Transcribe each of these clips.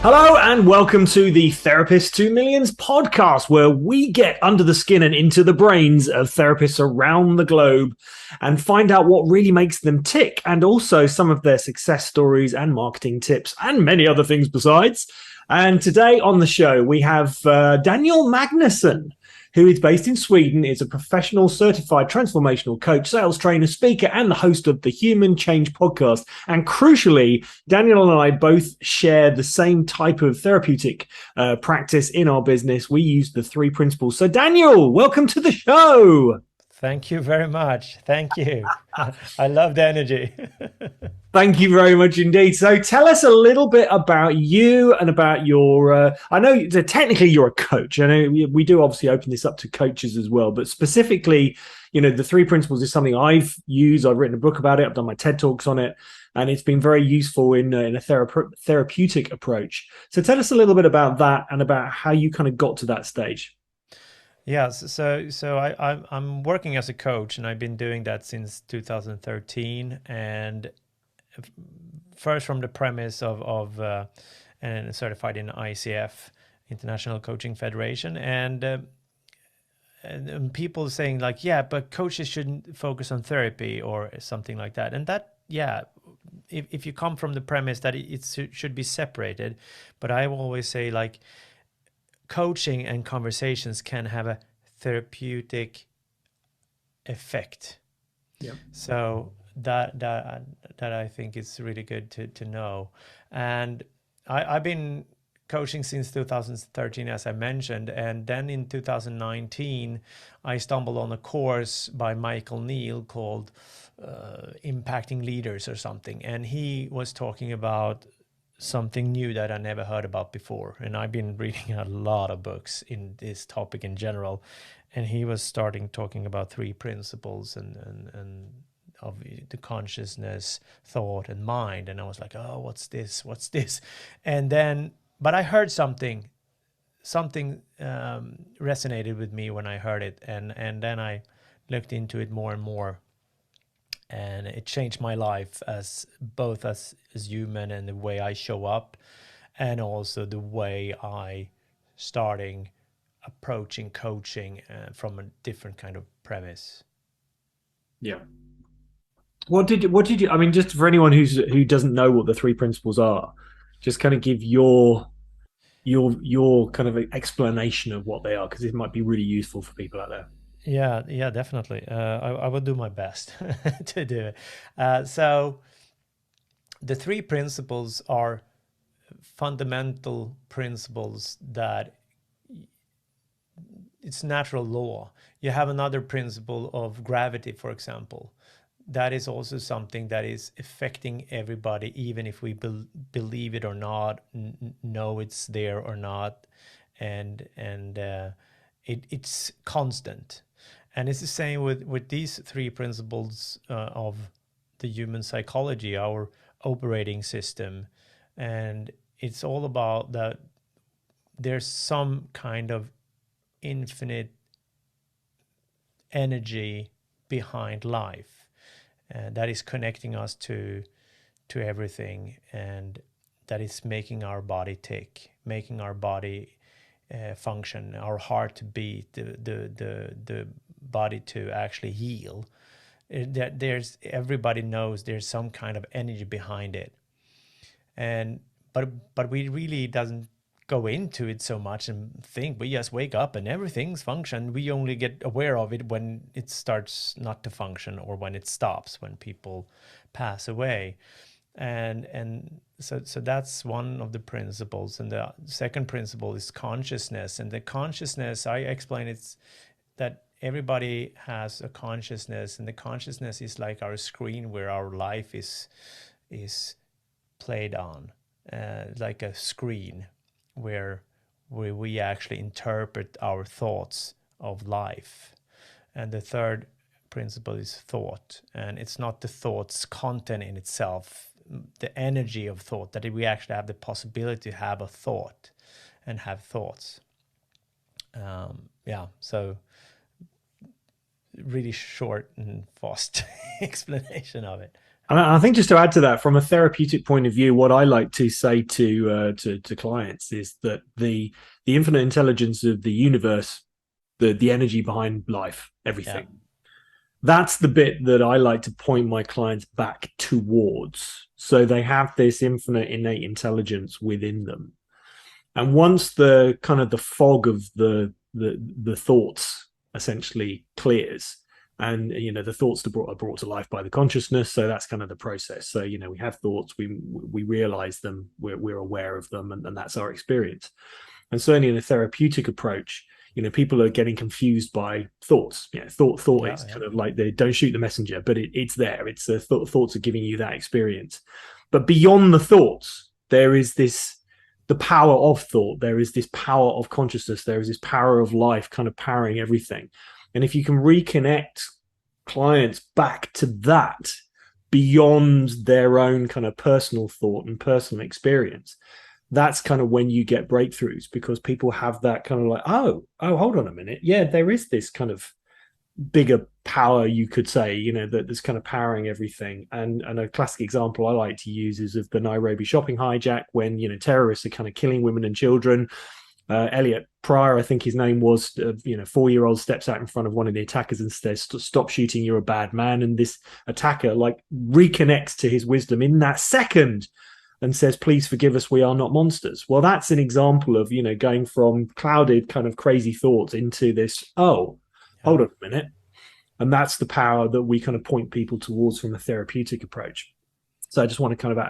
Hello and welcome to the Therapist to Millions podcast, where we get under the skin and into the brains of therapists around the globe and find out what really makes them tick, and also some of their success stories and marketing tips and many other things besides. And today on the show, we have Daniel Magnusson, who is based in Sweden, is a professional certified transformational coach, sales trainer, speaker, and the host of the Human Change podcast. And crucially, Daniel and I both share the same type of therapeutic practice in our business. We use the three principles. So Daniel, welcome to the show. Thank you very much. Thank you. I love the energy. Thank you very much indeed. So tell us a little bit about you and about your, I know that technically you're a coach. I know we do obviously open this up to coaches as well, but specifically, the three principles is something I've used. I've written a book about it. I've done my TED Talks on it, and it's been very useful in a therapeutic approach. So tell us a little bit about that and about how you kind of got to that stage. Yes, I'm working as a coach, and I've been doing that since 2013. And first, from the premise of and certified in ICF, International Coaching Federation, and people saying like, yeah, but coaches shouldn't focus on therapy or something like that. And that, yeah, if you come from the premise that it should be separated, but I will always say like, coaching and conversations can have a therapeutic effect. Yeah. So that I think is really good to know. And I've been coaching since 2013, as I mentioned, and then in 2019 I stumbled on a course by Michael Neill called Impacting Leaders or something, and he was talking about something new that I never heard about before. And I've been reading a lot of books in this topic in general. And he was starting talking about three principles and of the consciousness, thought, and mind. And I was like, oh, what's this? What's this? And then, but I heard something resonated with me when I heard it. And then I looked into it more and more. And it changed my life as both as human and the way I show up, and also the way I starting approaching coaching from a different kind of premise. Yeah. What did you, I mean, just for anyone who doesn't know what the three principles are, just kind of give your kind of explanation of what they are, because it might be really useful for people out there. Yeah, definitely. I will do my best to do it. So the three principles are fundamental principles that it's natural law. You have another principle of gravity, for example. That is also something that is affecting everybody, even if we believe it or not, know it's there or not, and it's constant. And it's the same with these three principles of the human psychology, our operating system. And it's all about that there's some kind of infinite energy behind life that is connecting us to everything, and that is making our body tick, making our body function, our heart to beat, the body to actually heal. That there's everybody knows there's some kind of energy behind it, and but we really doesn't go into it so much and think. We just wake up and everything's function. We only get aware of it when it starts not to function, or when it stops, when people pass away. And so that's one of the principles. And the second principle is consciousness. And the consciousness, I explain, it's that everybody has a consciousness, and the consciousness is like our screen where our life is played on, like a screen where we actually interpret our thoughts of life. And the third principle is thought, and it's not the thought's content in itself, the energy of thought, that we actually have the possibility to have a thought and have thoughts. So really short and fast explanation of it. And I think just to add to that, from a therapeutic point of view, what I like to say to clients is that the infinite intelligence of the universe, the energy behind life, Yeah. everything, that's the bit that I like to point my clients back towards. So they have this infinite innate intelligence within them. And once the kind of the fog of the thoughts essentially clears, and the thoughts are brought to life by the consciousness, so that's kind of the process. So we have thoughts, we realize them, we're aware of them, and that's our experience. And certainly in a therapeutic approach, people are getting confused by thoughts. Thought Yeah. is Yeah. kind of like they don't shoot the messenger, but it's there. It's thoughts are giving you that experience. But beyond the thoughts, there is the power of thought. There is this power of consciousness. There is this power of life kind of powering everything. And if you can reconnect clients back to that beyond their own kind of personal thought and personal experience, that's kind of when you get breakthroughs, because people have that kind of like, hold on a minute. Yeah, there is this kind of bigger power, you could say, that's kind of powering everything. And a classic example I like to use is of the Nairobi shopping hijack, when terrorists are kind of killing women and children. Elliot Pryor, I think his name was, 4-year-old steps out in front of one of the attackers and says, "Stop shooting, you're a bad man." And this attacker like reconnects to his wisdom in that second and says, "Please forgive us, we are not monsters." Well, that's an example of, going from clouded kind of crazy thoughts into this, oh, Yeah. hold on a minute. And that's the power that we kind of point people towards from a therapeutic approach. So I just want to kind of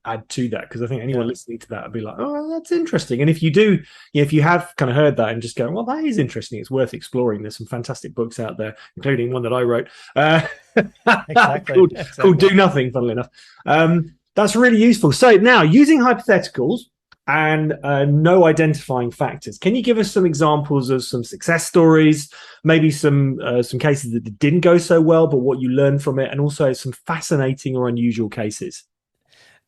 add to that, because I think anyone Yeah. listening to that would be like, "Oh, that's interesting." And if you do, if you have kind of heard that and just go, "Well, that is interesting. It's worth exploring." There's some fantastic books out there, including one that I wrote Exactly. called Exactly. "Do Nothing." Funnily enough, that's really useful. So now, using hypotheticals and no identifying factors, can you give us some examples of some success stories, maybe some cases that didn't go so well, but what you learned from it, and also some fascinating or unusual cases?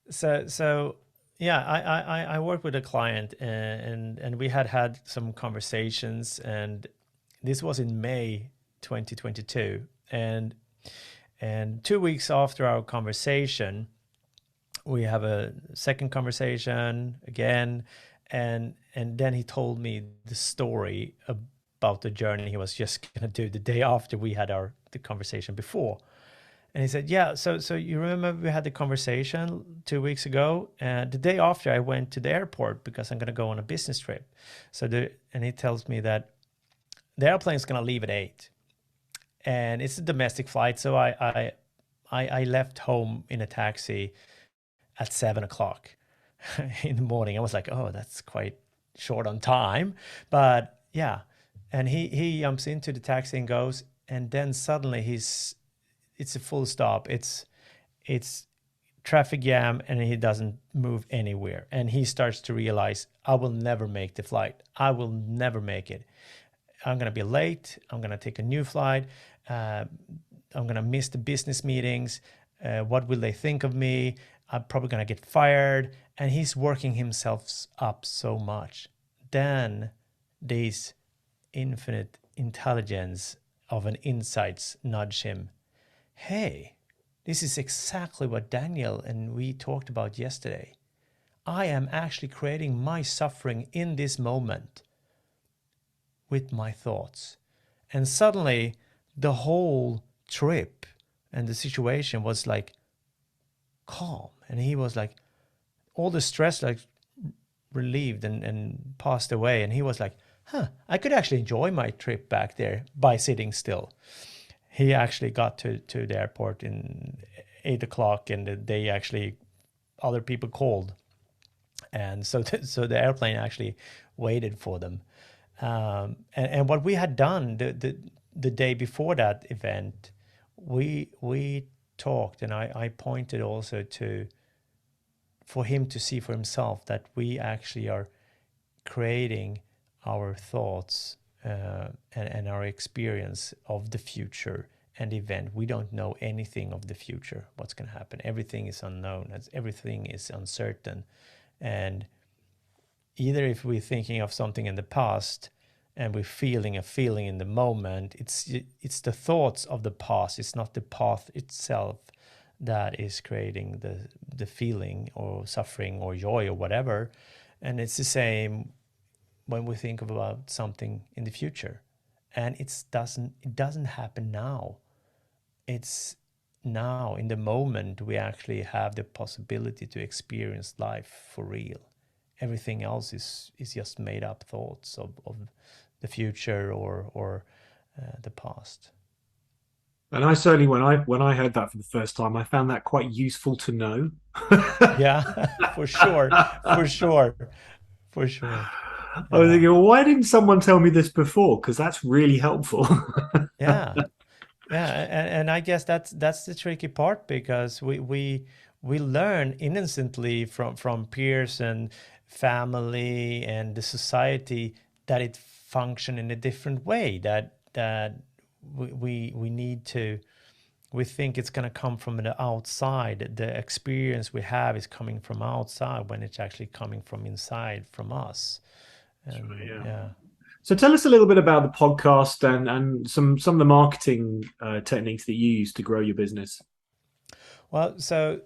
So yeah, I worked with a client, and we had some conversations, and this was in May 2022, and 2 weeks after our conversation, we have a second conversation again, and then he told me the story about the journey he was just gonna do the day after we had the conversation before. And he said, "Yeah, so you remember we had the conversation 2 weeks ago, and the day after I went to the airport because I'm gonna go on a business trip." And he tells me that the airplane is gonna leave at 8, and it's a domestic flight. So I left home in a taxi at 7 o'clock in the morning. I was like, "Oh, that's quite short on time," but yeah. And he jumps into the taxi and goes, and then suddenly it's a full stop. It's traffic jam, and he doesn't move anywhere. And he starts to realize, I will never make the flight. I will never make it. I'm gonna be late. I'm gonna take a new flight. Uh, I'm gonna miss the business meetings. What will they think of me? I'm probably gonna get fired. And he's working himself up so much. Then this infinite intelligence of an insights nudge him. Hey, this is exactly what Daniel and we talked about yesterday. I am actually creating my suffering in this moment with my thoughts. And suddenly, the whole trip and the situation was like calm. And he was like, all the stress like relieved and passed away. And he was like, I could actually enjoy my trip back there by sitting still. He actually got to the airport in 8 o'clock, and they actually, other people called, and so the airplane actually waited for them. And what we had done the day before that event, we talked, and I pointed also to, for him to see for himself that we actually are creating our thoughts and our experience of the future and event. We don't know anything of the future, what's going to happen. Everything is unknown, as everything is uncertain. And either if we're thinking of something in the past and we're feeling a feeling in the moment, it's the thoughts of the past. It's not the path itself that is creating the feeling or suffering or joy or whatever. And it's the same when we think about something in the future. And it doesn't happen now. It's now in the moment we actually have the possibility to experience life for real. Everything else is just made up thoughts of the future or the past. And I certainly, when I heard that for the first time, I found that quite useful to know. Yeah, for sure, for sure, for sure. I was Yeah, thinking, well, why didn't someone tell me this before? Because that's really helpful. yeah, yeah. And I guess that's the tricky part, because we learn innocently from peers and family and the society that it function in a different way. That we need to. We think it's going to come from the outside. The experience we have is coming from outside when it's actually coming from inside, from us. And Yeah. yeah. So tell us a little bit about the podcast and some of the marketing techniques that you use to grow your business. Well, so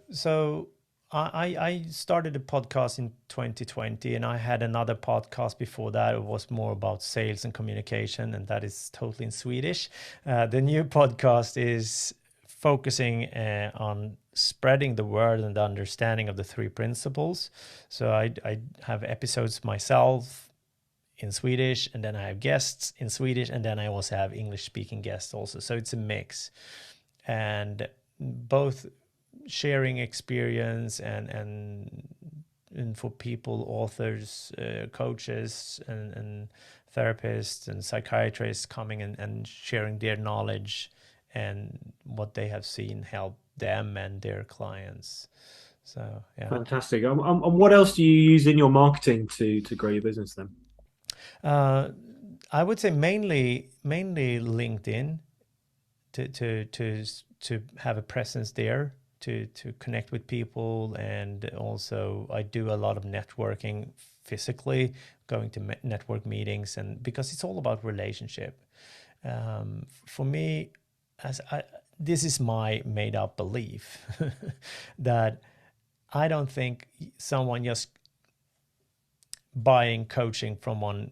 I started a podcast in 2020, and I had another podcast before that. It was more about sales and communication, and that is totally in Swedish. The new podcast is focusing on spreading the word and the understanding of the three principles. So I have episodes myself in Swedish, and then I have guests in Swedish, and then I also have English speaking guests also. So it's a mix, and both sharing experience and for people, authors, coaches, and therapists and psychiatrists coming and sharing their knowledge and what they have seen help them and their clients. So yeah. Fantastic. And what else do you use in your marketing to grow your business then? Uh, I would say mainly LinkedIn to have a presence there, to connect with people. And also I do a lot of networking physically, going to network meetings, and because it's all about relationship. For me, as I this is my made up belief that I don't think someone just buying coaching from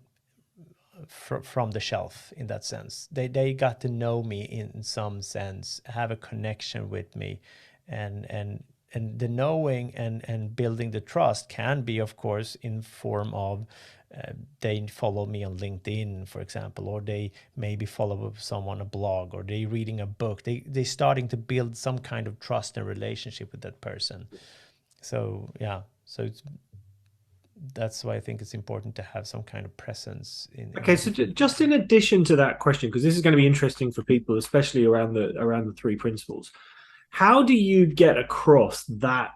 the shelf, in that sense. They got to know me in some sense, have a connection with me, and the knowing and building the trust can be, of course, in form of they follow me on LinkedIn, for example, or they maybe follow someone a blog, or they reading a book. They starting to build some kind of trust and relationship with that person. So yeah, that's why I think it's important to have some kind of presence Okay, so just in addition to that question, because this is going to be interesting for people, especially around the three principles. How do you get across that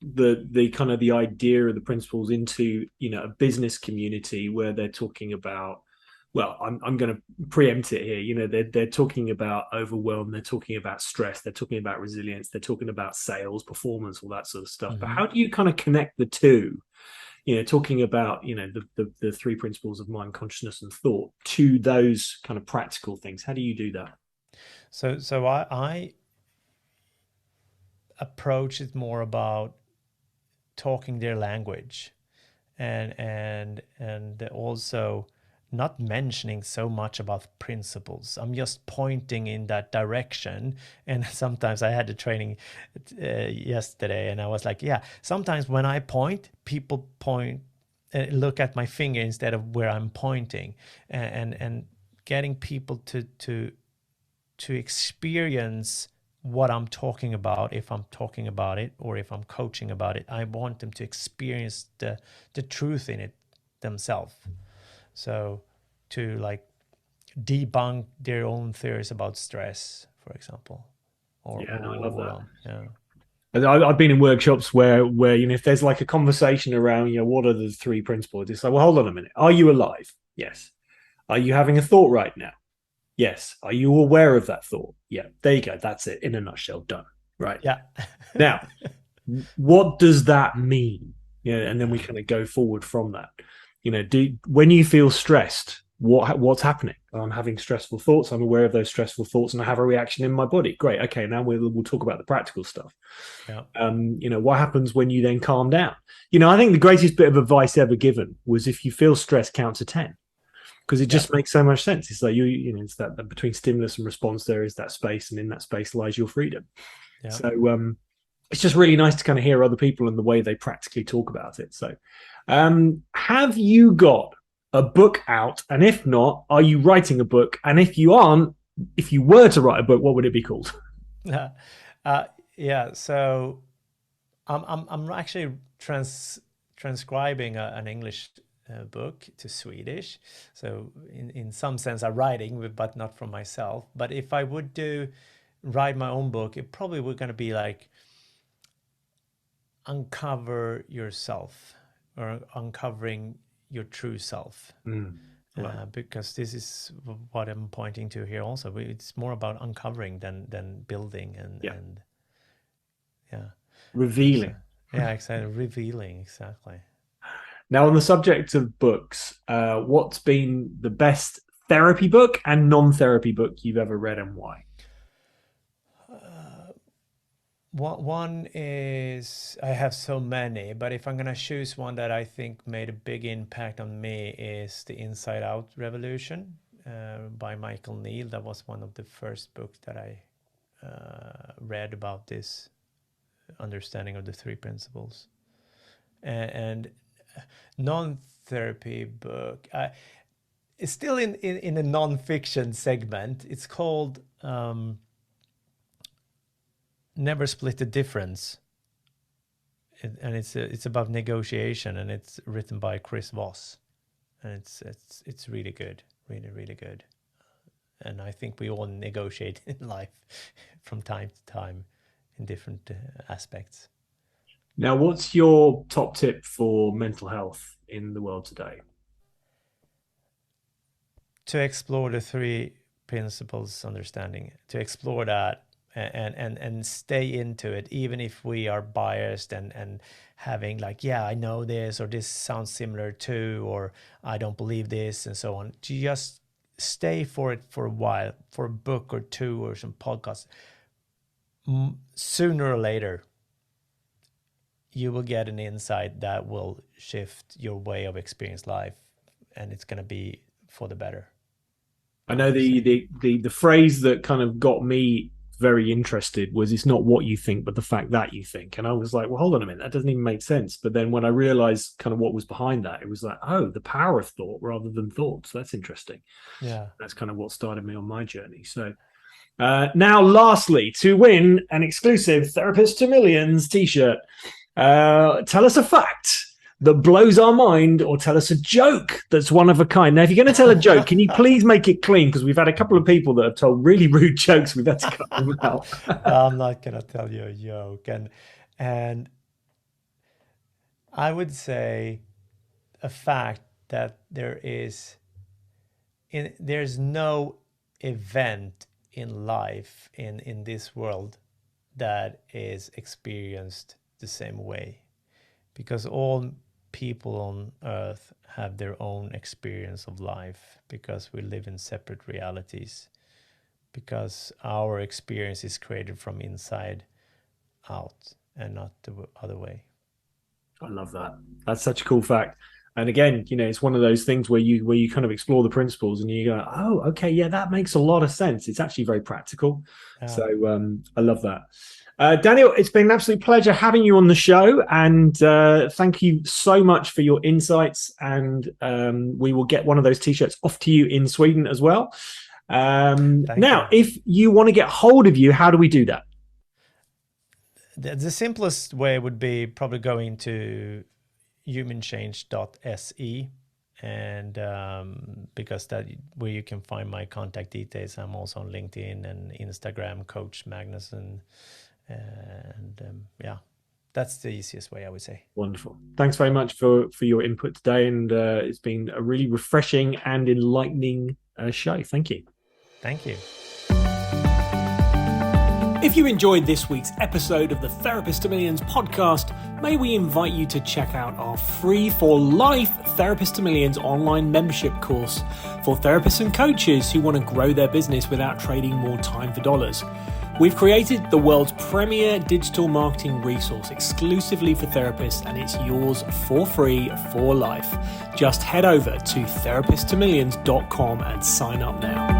the kind of the idea of the principles into a business community where they're talking about, well, I'm going to preempt it here. They're talking about overwhelm, they're talking about stress, they're talking about resilience, they're talking about sales, performance, all that sort of stuff. But how do you kind of connect the two? Talking about the three principles of mind, consciousness, and thought to those kind of practical things. How do you do that? So I approach it more about talking their language, and also not mentioning so much about principles. I'm just pointing in that direction. And sometimes I had a training yesterday, and I was like, yeah, sometimes when I point, people point, look at my finger instead of where I'm pointing, and getting people to experience what I'm talking about. If I'm talking about it or if I'm coaching about it, I want them to experience the truth in it themselves. So to like debunk their own theories about stress, for example, or I love that. overwhelm. Yeah. I've been in workshops where if there's like a conversation around what are the three principles, it's like, well, hold on a minute, are you alive? Yes. Are you having a thought right now? Yes. Are you aware of that thought? Yeah. There you go. That's it in a nutshell. Done. Right. Yeah. Now, what does that mean? And then we kind of go forward from that. When you feel stressed, what's happening. I'm having stressful thoughts. I'm aware of those stressful thoughts, and I have a reaction in my body. Great. Okay, now we'll talk about the practical stuff. Yeah. What happens when you then calm down? I think the greatest bit of advice ever given was, if you feel stress, count to 10, because it just makes so much sense. It's like it's that between stimulus and response, there is that space, and in that space lies your freedom. Yeah. So it's just really nice to kind of hear other people and the way they practically talk about it. So have you got a book out? And if not, are you writing a book? And if you aren't, if you were to write a book, what would it be called? Yeah, so I'm actually transcribing an English book to Swedish. So in some sense, I'm writing, but not for myself. But if I would write my own book, it probably would going to be like Uncover Yourself, or Uncovering Your True Self. Because this is what I'm pointing to here also. It's more about uncovering than building and Revealing. Exactly. Revealing, exactly. Now, on the subject of books, what's been the best therapy book and non-therapy book you've ever read, and why? One is, I have so many, but if I'm going to choose one that I think made a big impact on me, is The Inside Out Revolution by Michael Neill. That was one of the first books that I read about this understanding of the three principles. And non-therapy book, it's still in a non-fiction segment. It's called Never Split the Difference, and it's about negotiation, and it's written by Chris Vos, and it's really good, really good. And I think we all negotiate in life from time to time in different aspects. Now, what's your top tip for mental health in the world today? To explore the three principles understanding, to explore that and stay into it, even if we are biased and having like, yeah, I know this, or this sounds similar to, or I don't believe this, and so on. To just stay for it for a while, for a book or two or some podcasts. Sooner or later, you will get an insight that will shift your way of experience life, and it's going to be for the better. I know the phrase that kind of got me very interested was, it's not what you think, but the fact that you think. And I was like, well, hold on a minute, that doesn't even make sense. But then when I realized kind of what was behind that, it was like, oh, the power of thought rather than thoughts. That's interesting. Yeah. That's kind of what started me on my journey. So now, lastly, to win an exclusive Therapist to Millions t-shirt, tell us a fact that blows our mind, or tell us a joke that's one of a kind. Now, if you're going to tell a joke, can you please make it clean? Because we've had a couple of people that have told really rude jokes. We've had to cut them out. I'm not going to tell you a joke. And I would say a fact that there's no event in life in this world that is experienced the same way, because all people on earth have their own experience of life, because we live in separate realities, because our experience is created from inside out and not the other way. I love that. That's such a cool fact. And again, it's one of those things where you kind of explore the principles and you go, oh, okay, yeah, that makes a lot of sense. It's actually very practical. Yeah. So I love that. Daniel, it's been an absolute pleasure having you on the show, and thank you so much for your insights. And we will get one of those t-shirts off to you in Sweden as well. Now, if you want to get hold of you, how do we do that? The simplest way would be probably going to HumanChange.se, and because that where you can find my contact details. I'm also on LinkedIn and Instagram, Coach Magnusson, and that's the easiest way, I would say. Wonderful. Thanks very much for your input today, and it's been a really refreshing and enlightening show. Thank you. Thank you. If you enjoyed this week's episode of the Therapist to Millions podcast, may we invite you to check out our free for life Therapist to Millions online membership course for therapists and coaches who want to grow their business without trading more time for dollars. We've created the world's premier digital marketing resource exclusively for therapists, and it's yours for free for life. Just head over to therapisttomillions.com and sign up now.